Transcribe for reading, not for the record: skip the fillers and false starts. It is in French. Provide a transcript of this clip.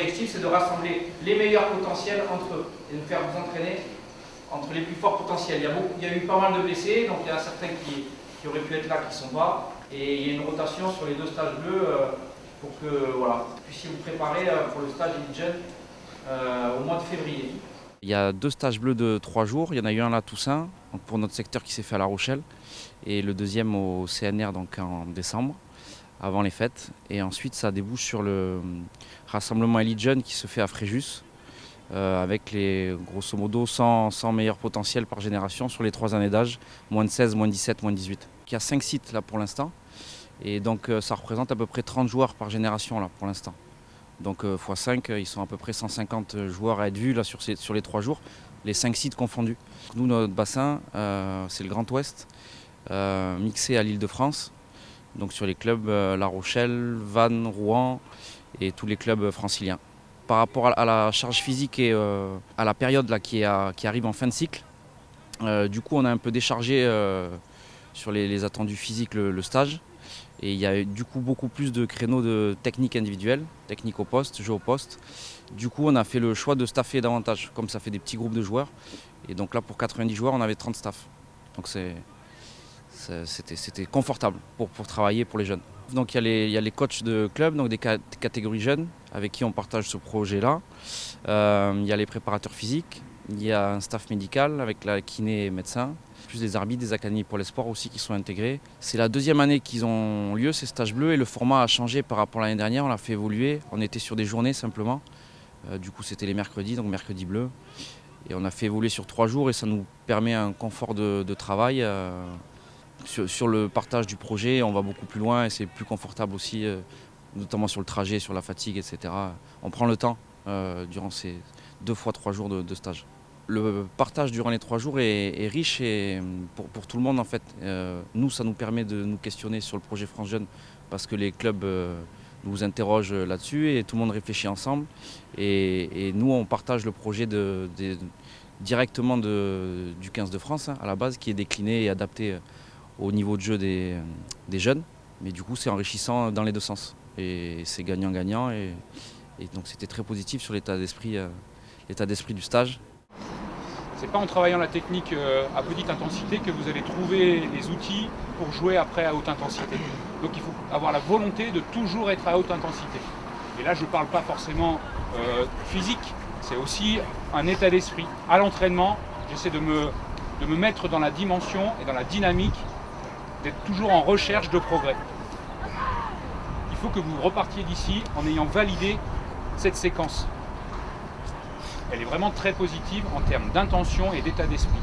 objectif, c'est de rassembler les meilleurs potentiels entre eux et de faire vous entraîner entre les plus forts potentiels. Il y a eu pas mal de blessés, donc il y a certains qui auraient pu être là qui ne sont pas. Et il y a une rotation sur les 2 stages bleus pour que voilà, vous puissiez vous préparer pour le stage Elite Jeune au mois de février. Il y a 2 stages bleus de 3 jours. Il y en a eu un là à Toussaint, donc pour notre secteur qui s'est fait à La Rochelle, et le deuxième au CNR donc en décembre, avant les fêtes. Et ensuite ça débouche sur le rassemblement Elite Jeune qui se fait à Fréjus, avec les grosso modo 100 meilleurs potentiels par génération sur les 3 années d'âge, moins de 16, moins de 17, moins de 18. Il y a 5 sites là pour l'instant, et donc ça représente à peu près 30 joueurs par génération là pour l'instant. Donc x5, ils sont à peu près 150 joueurs à être vus là, sur les 3 jours, les 5 sites confondus. Nous, notre bassin, c'est le Grand Ouest, mixé à l'Île-de-France, donc sur les clubs La Rochelle, Vannes, Rouen et tous les clubs franciliens. Par rapport à la charge physique et à la période là, qui arrive en fin de cycle, du coup on a un peu déchargé sur les attendus physiques le stage. Et il y a du coup beaucoup plus de créneaux de technique individuelle, technique au poste, jeu au poste. Du coup, on a fait le choix de staffer davantage, comme ça fait des petits groupes de joueurs. Et donc là, pour 90 joueurs, on avait 30 staffs. Donc c'était confortable pour travailler pour les jeunes. Donc il y a les coachs de club, donc des catégories jeunes, avec qui on partage ce projet-là. Il y a les préparateurs physiques, il y a un staff médical avec la kiné et médecin, plus des arbitres, des académies pour les sports aussi qui sont intégrés. C'est la 2e année qu'ils ont lieu, ces stages bleus, et le format a changé par rapport à l'année dernière, on l'a fait évoluer. On était sur des journées simplement, du coup c'était les mercredis, donc mercredi bleu. Et on a fait évoluer sur 3 jours et ça nous permet un confort de travail. Sur le partage du projet, on va beaucoup plus loin et c'est plus confortable aussi, notamment sur le trajet, sur la fatigue, etc. On prend le temps durant ces 2 fois 3 jours de stage. Le partage durant les 3 jours est riche et pour tout le monde en fait. Nous, ça nous permet de nous questionner sur le projet France Jeune parce que les clubs nous interrogent là-dessus et tout le monde réfléchit ensemble. Et nous, on partage le projet directement du 15 de France à la base qui est décliné et adapté au niveau de jeu des jeunes. Mais du coup, c'est enrichissant dans les 2 sens. Et c'est gagnant-gagnant. Et donc, c'était très positif sur l'état d'esprit du stage. C'est pas en travaillant la technique à petite intensité que vous allez trouver les outils pour jouer après à haute intensité. Donc il faut avoir la volonté de toujours être à haute intensité. Et là, je ne parle pas forcément physique, c'est aussi un état d'esprit. À l'entraînement, j'essaie de me mettre dans la dimension et dans la dynamique d'être toujours en recherche de progrès. Il faut que vous repartiez d'ici en ayant validé cette séquence. Elle est vraiment très positive en termes d'intention et d'état d'esprit.